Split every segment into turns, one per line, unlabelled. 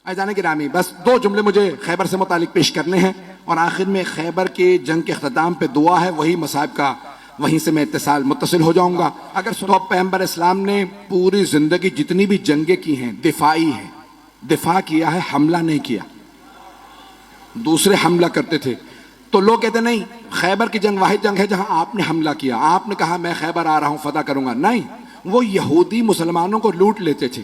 अजान गिरामी, बस 2 जुमले मुझे खैबर से मुतालिक पेश करने हैं और आखिर में खैबर के जंग के अख्ताम पे दुआ है, वही मसाइब का, वहीं से मैं मुत्तसिल हो जाऊंगा। अगर तो पैगंबर इस्लाम ने पूरी जिंदगी जितनी भी जंगें की हैं दिफाई है, दिफा किया है, हमला नहीं किया। दूसरे हमला करते थे तो लोग कहते नहीं खैबर की जंग वाहिद जंग है जहां आपने हमला किया, आपने कहा मैं खैबर आ रहा हूं फतह करूंगा। नहीं, वो यहूदी मुसलमानों को लूट लेते थे।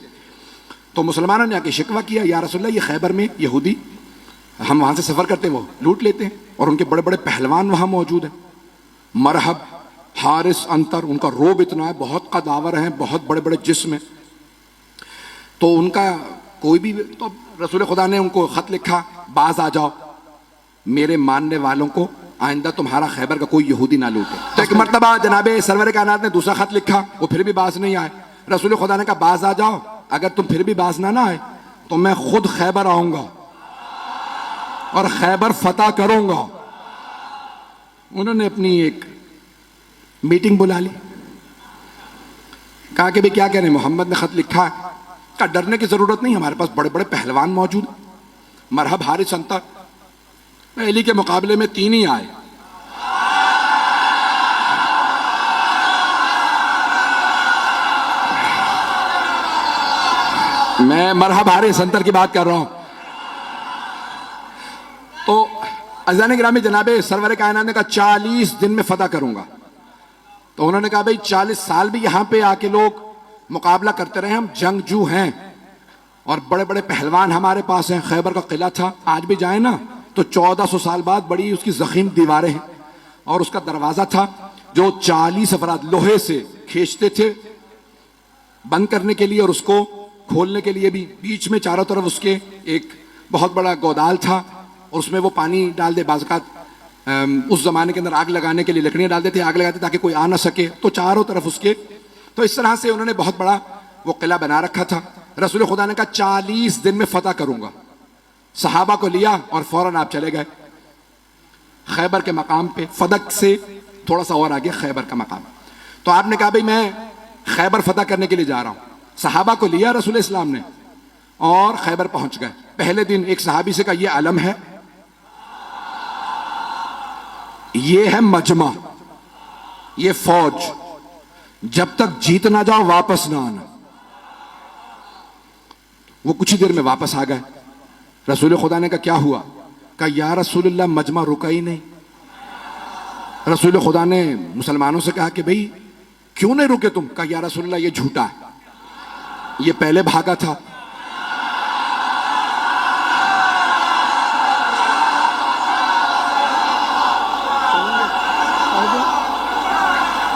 तो मुसलमानों ने आके शिकवा किया, या रसूलल्लाह ये खैबर में यहूदी, हम वहां से सफर करते हैं, वो लूट लेते हैं और उनके बड़े बड़े पहलवान वहां मौजूद हैं। मरहब, हारिस, अंतर, उनका रोब इतना है, बहुत कदावर हैं, बहुत बड़े बड़े जिस्म हैं। तो उनका कोई भी, तो रसूल खुदा ने उनको खत लिखा, बाज आ जाओ, मेरे मानने वालों को आइंदा तुम्हारा खैबर का कोई यहूदी ना लूटे। तो एक मरतबा जनाबे सरवर कायनात ने दूसरा खत लिखा, वो फिर भी बाज नहीं आए। रसूल खुदा ने कहा बाज आ जाओ, अगर तुम फिर भी बाज ना आए तो मैं खुद खैबर आऊंगा और खैबर फतह करूंगा। उन्होंने अपनी एक मीटिंग बुला ली, कहा कि भाई क्या कह रहे हैं, मोहम्मद ने खत लिखा है। का डरने की जरूरत नहीं, हमारे पास बड़े बड़े पहलवान मौजूद। मरहब, हारिस, अंतर, अली के मुकाबले में 3 ही आए। मैं मरहब, हारिस, अंतर की बात कर रहा हूं। तो अज़ान गिरामी जनाबे सरवर कायनात ने कहा 40 दिन में फतह करूंगा। तो उन्होंने कहा भाई 40 साल भी यहां पे आके लोग मुकाबला करते रहे, हम जंगजू हैं और बड़े बड़े पहलवान हमारे पास हैं। खैबर का किला था, आज भी जाए ना तो 1400 साल बाद बड़ी उसकी जखीम दीवारें हैं और उसका दरवाजा था जो 40 अफराद लोहे से खींचते थे बंद करने के लिए और उसको खोलने के लिए भी। बीच में चारों तरफ उसके एक बहुत बड़ा गोदाल था और उसमें वो पानी डाल दे, बाज़ उस जमाने के अंदर आग लगाने के लिए लकड़ियां डाल देते, आग लगाते ताकि कोई आ ना सके। तो चारों तरफ उसके, तो इस तरह से उन्होंने बहुत बड़ा वो किला बना रखा था। रसूल खुदा ने कहा 40 दिन में फतह करूंगा। सहाबा को लिया और फौरन आप चले गए खैबर के मकाम पे। फदक से थोड़ा सा और आगे खैबर का मकाम। तो आपने कहा भाई मैं खैबर फतह करने के लिए जा रहा हूं। सहाबा को लिया रसूल इस्लाम ने और खैबर पहुंच गए। पहले दिन एक सहाबी से कहा यह अलम है, ये है मजमा, ये फौज, जब तक जीत ना जाओ वापस ना आना। वो कुछ ही देर में वापस आ गए। रसूल खुदा ने कहा क्या हुआ? कहा या रसूलल्लाह मजमा रुका ही नहीं। रसूल खुदा ने मुसलमानों से कहा कि भाई क्यों नहीं रुके तुम? कहा या रसूलल्लाह ये झूठा है, ये पहले भागा था।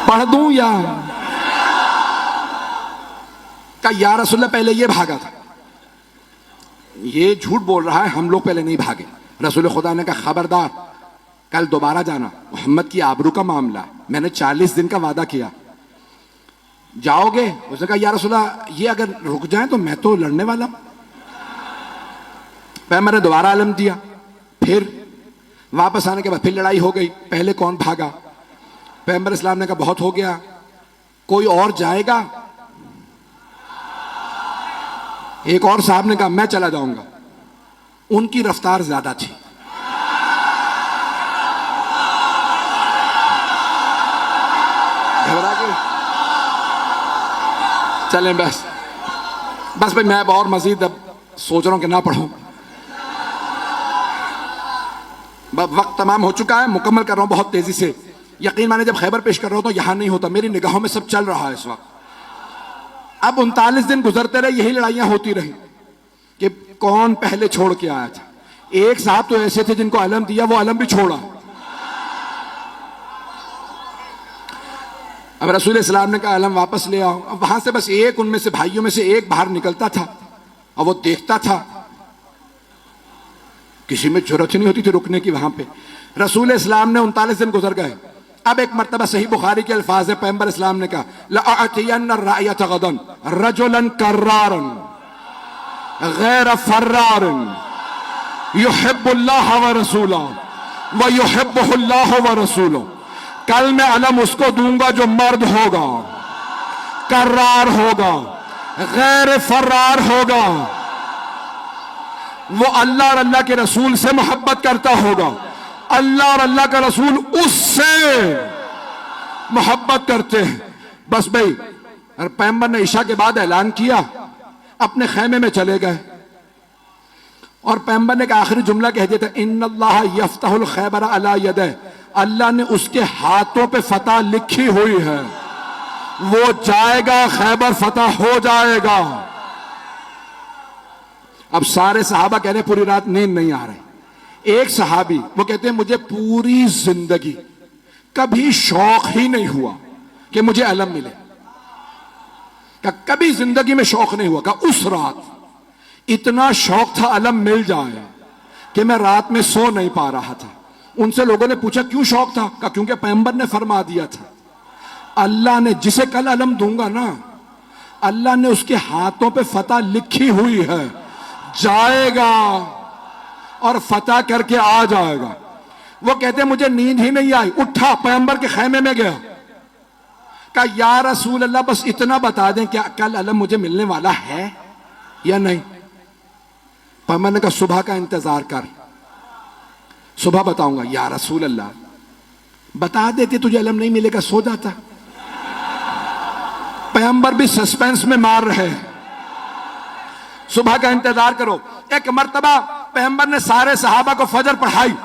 पढ़ दूं या? कहा या रसूलल्लाह पहले ये भागा था, ये झूठ बोल रहा है, हम लोग पहले नहीं भागे। रसूल खुदा ने कहा खबरदार, कल दोबारा जाना, मोहम्मद की आबरू का मामला है, मैंने 40 दिन का वादा किया, जाओगे? उसने कहा या रसूलल्लाह ये अगर रुक जाए तो मैं तो लड़ने वाला हूं। पैगंबर ने दोबारा आलम दिया। फिर वापस आने के बाद फिर लड़ाई हो गई। पहले कौन भागा? पैगंबर इस्लाम ने कहा बहुत हो गया, कोई और जाएगा? एक और साहब ने कहा मैं चला जाऊंगा। उनकी रफ्तार ज्यादा थी। घबरा के चलें बस भाई, मैं और मजीद अब सोच रहा हूं कि ना पढ़ूं। वक्त तमाम हो चुका है, मुकम्मल कर रहा हूं बहुत तेजी से। यकीन माने जब खैबर पेश कर रहा हूं तो यहां नहीं होता, मेरी निगाहों में सब चल रहा है इस वक्त। अब 39 दिन गुजरते रहे, यही लड़ाइयां होती रही कि कौन पहले छोड़ के आया था। एक साहब तो ऐसे थे जिनको अलम दिया, वो अलम भी छोड़ा। अब रसूल इस्लाम ने कहा अलम वापस ले आओ। अब वहां से बस एक, उनमें से भाइयों में से एक बाहर निकलता था और वो देखता था, किसी में जरूरत नहीं होती थी रुकने की वहां पे। रसूल इस्लाम ने 39 दिन गुजर गए। अब एक मर्तबा सही बुखारी के अल्फाज है, पैगंबर इस्लाम ने कहा लअतियन्ना रायत गदन रजुलन कर्रारन गैर फर्रारन युहिब्बुल्लाह व रसूलहु व युहिब्बुहुल्लाह व रसूलुहु। कल मैं अलम उसको दूंगा जो मर्द होगा, कर्रार होगा, गैर फर्रार होगा, वो अल्लाह और अल्लाह के रसूल से मोहब्बत करता होगा, अल्लाह और अल्लाह का रसूल उससे मोहब्बत करते हैं। बस भाई, और पैगंबर ने ईशा के बाद ऐलान किया, अपने खैमे में चले गए और पैगंबर ने का आखिरी जुमला कह दिया था, इन्नल्लाह यफ्तहुल खैबर अला यदह, अल्लाह ने उसके हाथों पे फतह लिखी हुई है, वो जाएगा, खैबर फतह हो जाएगा। अब सारे सहाबा कह रहे पूरी रात नींद नहीं आ रही। एक सहाबी वो कहते हैं मुझे पूरी जिंदगी कभी शौक ही नहीं हुआ कि मुझे अलम मिले, कभी जिंदगी में शौक नहीं हुआ। का उस रात इतना शौक था अलम मिल जाए कि मैं रात में सो नहीं पा रहा था। उनसे लोगों ने पूछा क्यों शौक था? का क्योंकि पैगंबर ने फरमा दिया था, अल्लाह ने जिसे कल अलम दूंगा ना, अल्लाह ने उसके हाथों पे फतह लिखी हुई है, जाएगा और फतह करके आ जाएगा। वो कहते मुझे नींद ही नहीं आई, उठा पैगंबर के खैमे में गया, कहा या रसूल अल्लाह बस इतना बता दें क्या कल अलम मुझे मिलने वाला है या नहीं? पैगंबर ने कहा सुबह का इंतजार कर, सुबह बताऊंगा। या रसूल अल्लाह बता देते तुझे अलम नहीं मिलेगा, सो जाता। पैगंबर भी सस्पेंस में मार रहे हैं, सुबह का इंतजार करो। एक मर्तबा पैगंबर ने सारे सहाबा को फजर पढ़ाई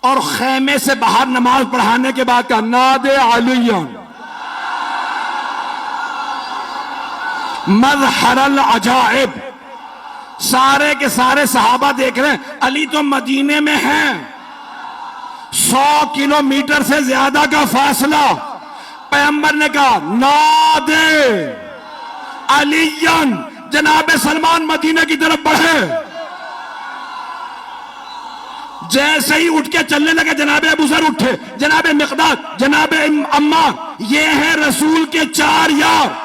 और खैमे से बाहर नमाज पढ़ाने के बाद कहा नादे अलियन मज़हरल अजाइब। सारे के सारे सहाबा देख रहे हैं, अली तो मदीने में हैं, 100 किलोमीटर से ज्यादा का फासला। पैगंबर ने कहा नादे अलियन, जनाबे सलमान मदीने की तरफ बढ़े। जैसे ही उठ के चलने लगे जनाबे अबू ज़र उठे, जनाबे मिक़दाद, जनाबे अम्मार, ये हैं रसूल के 4 यार।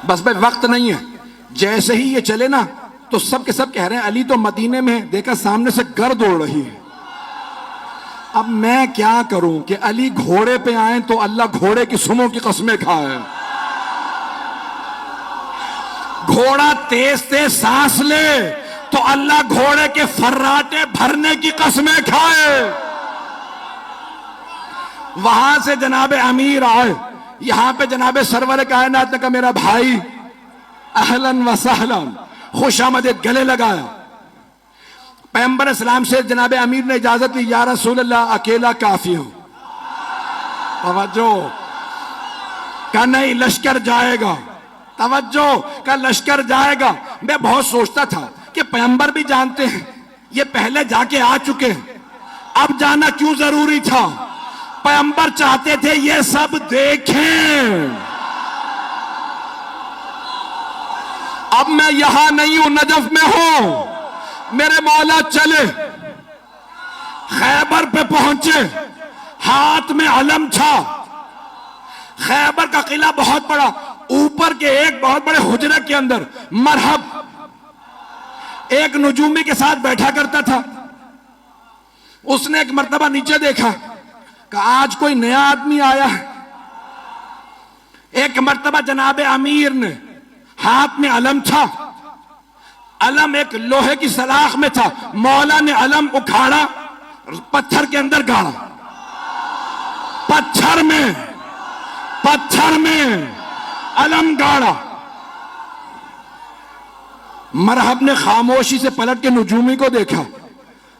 बस भाई वक्त नहीं है, जैसे ही ये चले ना तो सब के सब कह रहे हैं अली तो मदीने में है, देखा सामने से गर्द उड़ रही है। अब मैं क्या करूं कि अली घोड़े पे आए तो अल्लाह घोड़े की सुमों की कस्में खाए, घोड़ा तेज तेज सांस ले तो अल्लाह घोड़े के फर्राटे भरने की कस्में खाए। वहां से जनाबे अमीर आए, यहां पे जनाबे सरवर कायनात ने कहा मेरा भाई अहलन व सहलन, खुशामदीद, गले लगाया। पैगंबर इस्लाम से जनाबे अमीर ने इजाजत ली, या रसूल अल्लाह अकेला काफी हूं। तवज्जो का नहीं, लश्कर जाएगा। तवज्जो का लश्कर जाएगा। मैं बहुत सोचता था कि पैगंबर भी जानते हैं ये पहले जाके आ चुके हैं, अब जाना क्यों जरूरी था? पैगंबर चाहते थे ये सब देखें। अब मैं यहां नहीं हूं, नजफ में हूं, मेरे मौला चले, खैबर पे पहुंचे, हाथ में अलम था। खैबर का किला बहुत बड़ा, ऊपर के एक बहुत बड़े हुजरे के अंदर मरहब एक नजूमी के साथ बैठा करता था। उसने एक मर्तबा नीचे देखा कि आज कोई नया आदमी आया है। एक मर्तबा जनाबे अमीर ने, हाथ में अलम था, अलम एक लोहे की सलाख में था, मौला ने अलम उखाड़ा, पत्थर के अंदर गाड़ा, पत्थर में अलम गाड़ा। मरहब ने खामोशी से पलट के नजूमी को देखा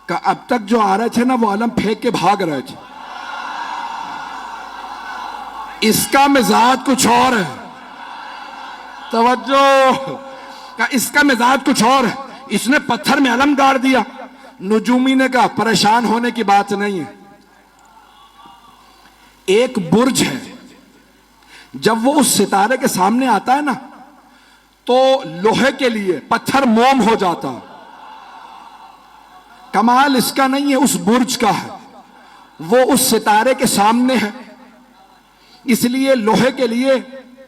कि अब तक जो आ रहे थे ना वो अलम फेंक के भाग रहे थे, इसका मिजाज कुछ और है। तवज्जो का, इसका मिजाज कुछ और है, इसने पत्थर में अलम गाड़ दिया। नजूमी ने कहा परेशान होने की बात नहीं है, एक बुर्ज है, जब वो उस सितारे के सामने आता है ना तो लोहे के लिए पत्थर मोम हो जाता। कमाल इसका नहीं है, उस बुर्ज का है, वो उस सितारे के सामने है, इसलिए लोहे के लिए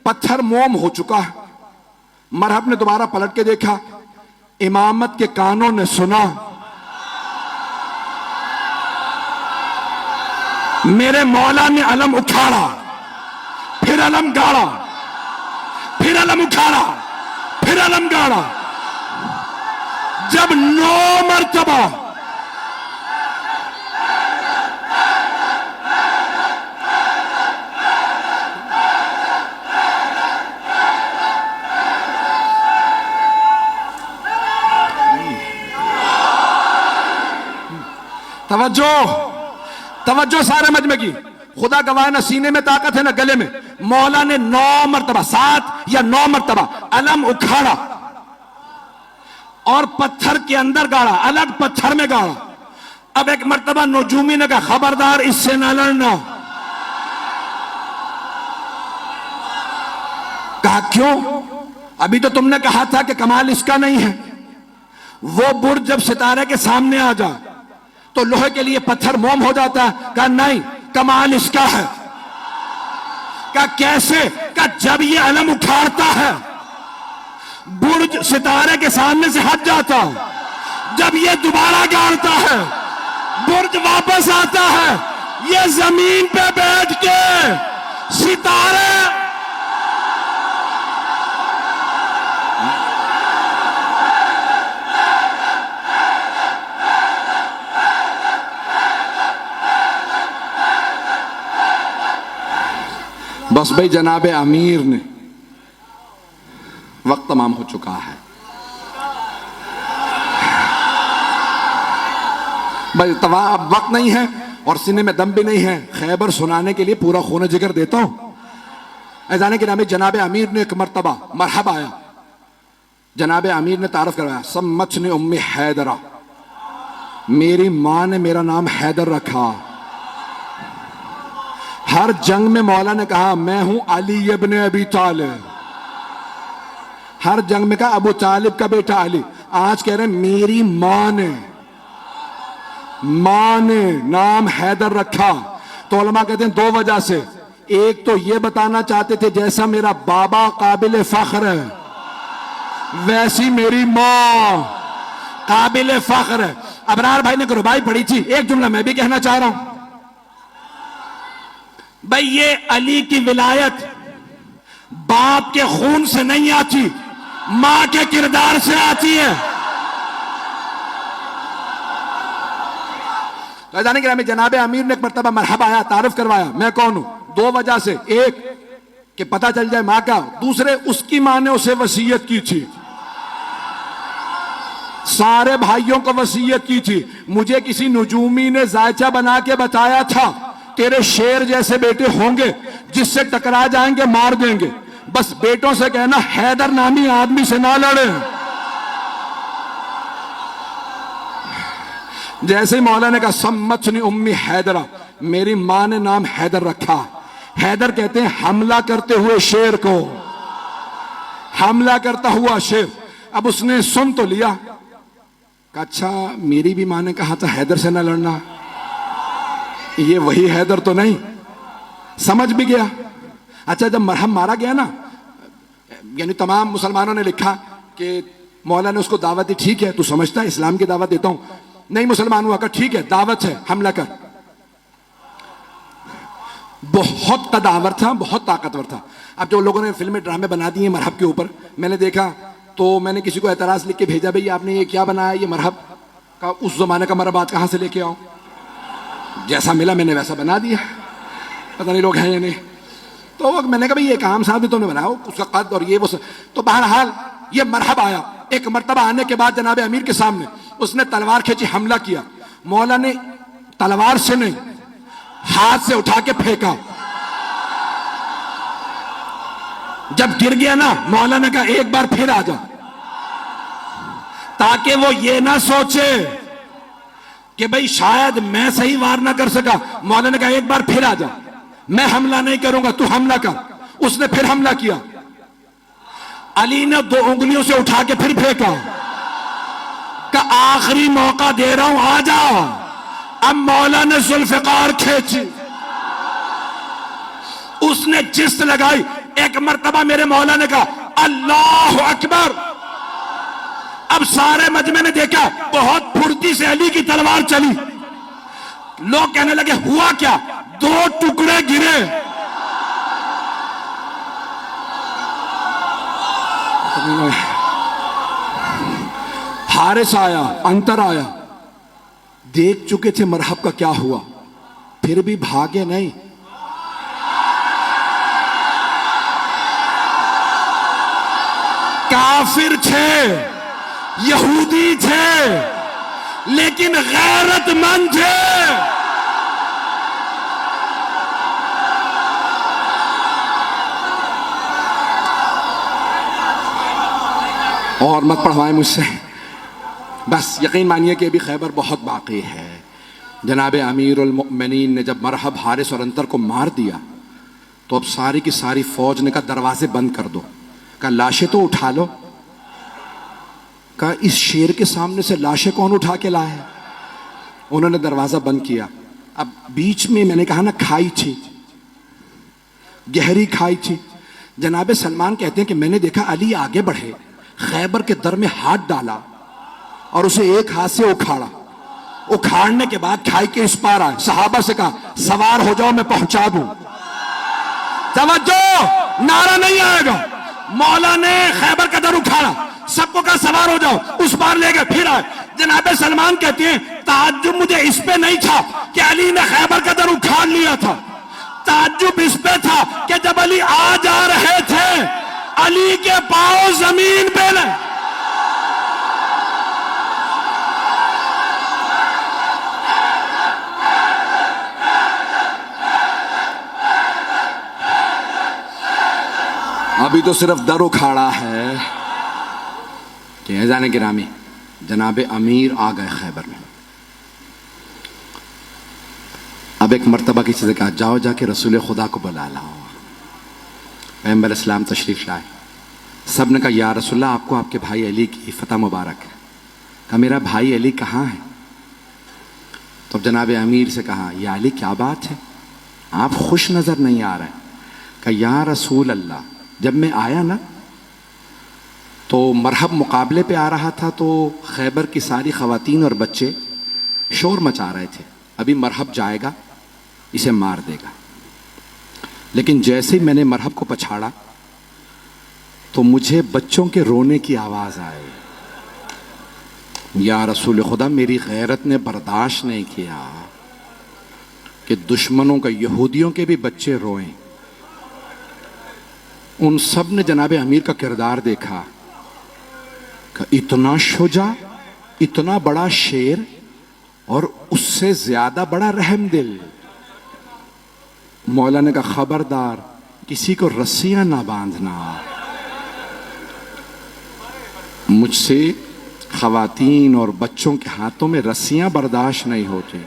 पत्थर मोम हो चुका है। मरहब ने दोबारा पलट के देखा, इमामत के कानों ने सुना, मेरे मौला ने अलम उखाड़ा, फिर अलम गाड़ा, फिर अलम उखाड़ा, फिर अलम गाड़ा। जब 9 मरतबा तवज्जो तवज्जो सारे मजमे की, खुदा गवाह ना सीने में ताकत है ना गले में। मौला ने 9 मरतबा, 7 या 9 मरतबा अलम उखाड़ा और पत्थर के अंदर गाड़ा, अलग पत्थर में गाड़ा। अब एक मरतबा नजूमी ने कहा खबरदार इससे ना लड़ना। कहा क्यों? अभी तो तुमने कहा था कि कमाल इसका नहीं है। वो बुर्ज जब सितारे के सामने आ जाए तो लोहे के लिए पत्थर मोम हो जाता है। कहा नहीं, कमाल इसका है। कहा कैसे? कहा जब ये अलम उखाड़ता है बुर्ज सितारे के सामने से हट जाता है, जब ये दोबारा गाड़ता है बुर्ज वापस आता है, ये जमीन पे बैठ के सितारे बस भाई जनाब अमीर ने, वक्त तमाम हो चुका है भाई, तवा अब वक्त नहीं है और सीने में दम भी नहीं है। खैबर सुनाने के लिए पूरा खून जिगर देता हूं। ऐजाने के नामे जनाब अमीर ने एक मरतबा मरहब आया, जनाब अमीर ने तारफ करवाया, सम्मत ने उम्मी हैदरा, मेरी मां ने मेरा नाम हैदर रखा। हर जंग में मौला ने कहा मैं हूं अली इब्न अबी तालिब, हर जंग में कहा अबू तालिब का बेटा अली। आज कह रहे हैं मेरी मां ने नाम हैदर रखा। तो उलमा कहते हैं 2 वजह से। एक तो ये बताना चाहते थे जैसा मेरा बाबा काबिल फख्र है वैसी मेरी मां काबिल फख्र है। अबरार भाई ने रुबाई पढ़ी थी, एक जुमला मैं भी कहना चाह रहा हूं भाई। ये अली की विलायत बाप के खून से नहीं आती, मां के किरदार से आती है। तो जाने के जनाब अमीर ने एक मरतबा मरहबा आया, तारुफ करवाया मैं कौन हूं। 2 वजह से, एक कि पता चल जाए मां का, दूसरे उसकी मां ने उसे वसीयत की थी, सारे भाइयों को वसीयत की थी। मुझे किसी नजूमी ने जायचा बना के बताया था तेरे शेर जैसे बेटे होंगे, जिससे टकरा जाएंगे मार देंगे। बस बेटों से कहना हैदर नामी आदमी से ना लड़े। जैसे ही मौला ने कहा सम्मतनी उम्मी हैदरा, मेरी मां ने नाम हैदर रखा। हैदर कहते हैं हमला करते हुए शेर को, हमला करता हुआ शेर। अब उसने सुन तो लिया, कहा अच्छा मेरी भी मां ने कहा था हैदर से ना लड़ना, ये वही हैदर तो नहीं। समझ भी गया। अच्छा जब मरहम मारा गया ना, यानी तमाम मुसलमानों ने लिखा कि मौला ने उसको दावत दी, ठीक है तू समझता है इस्लाम की दावत देता हूं। नहीं मुसलमान हुआ, कहा ठीक है दावत है हमला कर। बहुत कदावर था, बहुत ताकतवर था। अब जो लोगों ने फिल्में ड्रामे बना दिए मरहब के ऊपर, मैंने देखा तो मैंने किसी को एतराज लिख के भेजा, भाई आपने ये क्या बनाया, ये मरहब का उस जमाने का मरहब कहां से लेके आओ। जैसा मिला मैंने वैसा बना दिया, पता नहीं लोग हैं या नहीं। तो मैंने कहा भाई ये काम साहब तुमने बनाया, उसका कद और ये वो तो बहरहाल ये मरहब आया। एक मरतबा आने के बाद जनाब अमीर के सामने उसने तलवार खींची, हमला किया। मौला ने तलवार से नहीं हाथ से उठा के फेंका। जब गिर गया ना, मौला ने कहा एक बार फिर आ जा, ताकि वो ये ना सोचे कि भाई शायद मैं सही वार ना कर सका। मौला ने कहा एक बार फिर आ जा, मैं हमला नहीं करूंगा, तू हमला कर। उसने फिर हमला किया। अली ने 2 उंगलियों से उठा के फिर फेंका, का आखिरी मौका दे रहा हूं आ जा। अब मौला ने जुल्फकार खींची, उसने जिस्त लगाई। एक मर्तबा मेरे मौला ने कहा अल्लाह अकबर। अब सारे मजमे ने देखा बहुत फुर्ती से अली की तलवार चली। लोग कहने लगे हुआ क्या? 2 टुकड़े गिरे। हारिस आया, अंतर आया, देख चुके थे मरहब का क्या हुआ, फिर भी भागे नहीं। काफिर थे, यहूदी थे, लेकिन गैरतमंद थे। और मत पढ़वाएं मुझसे, बस यकीन मानिए कि अभी खैबर बहुत बाकी है। जनाब अमीरुल मोमिनीन ने जब मरहब, हारिस और अंतर को मार दिया तो अब सारी की सारी फौज ने कहा दरवाजे बंद कर दो। कहा लाशें तो उठा लो। कहा इस शेर के सामने से लाशें कौन उठा के लाए? उन्होंने दरवाजा बंद किया। अब बीच में मैंने कहा ना खाई थी, गहरी खाई थी। जनाब सलमान कहते हैं कि मैंने देखा अली आगे बढ़े, खैबर के दर में हाथ डाला और उसे एक हाथ से उखाड़ा। उखाड़ने के बाद खाई के इस पार आए, सहाबा से कहा सवार हो जाओ मैं पहुंचा दूं। तवज्जो, नारा नहीं आएगा। मौला ने खैबर का दर उखाड़ा, सबको कहा सवार हो जाओ, उस पार ले गए, फिर आए। जनाब सलमान कहते हैं ताज्जुब मुझे इस पे नहीं था कि अली ने खैबर का दर उखाड़ लिया था, ताज्जुब इस पे था कि जब अली आ जा रहे थे अली के पांव जमीन पे नहीं। अभी तो सिर्फ दर उखाड़ा है कि जाने गिरामी जनाब अमीर आ गए खैबर में। अब एक मर्तबा किसी से कहा जाओ जाके रसूल खुदा को बुला लाओ। पैगंबर इस्लाम तशरीफ लाए। सब ने कहा या रसूलल्लाह आपको आपके भाई अली की फतह मुबारक है। कहा मेरा भाई अली कहाँ है? तो जनाब अमीर से कहा या अली क्या बात है, आप खुश नजर नहीं आ रहे। कहा या रसूल अल्लाह जब मैं आया ना तो मरहब मुकाबले पे आ रहा था तो खैबर की सारी खवातीन और बच्चे शोर मचा रहे थे, अभी मरहब जाएगा इसे मार देगा। लेकिन जैसे ही मैंने मरहब को पछाड़ा तो मुझे बच्चों के रोने की आवाज आई। या रसूल खुदा मेरी गैरत ने बर्दाश्त नहीं किया कि दुश्मनों का, यहूदियों के भी बच्चे रोएं। उन सब ने जनाब अमीर का किरदार देखा कि इतना शुजा, इतना बड़ा शेर और उससे ज्यादा बड़ा रहमदिल। मौला ने कहा खबरदार किसी को रस्सियां ना बांधना, मुझसे खवातीन और बच्चों के हाथों में रस्सियां बर्दाश्त नहीं होती।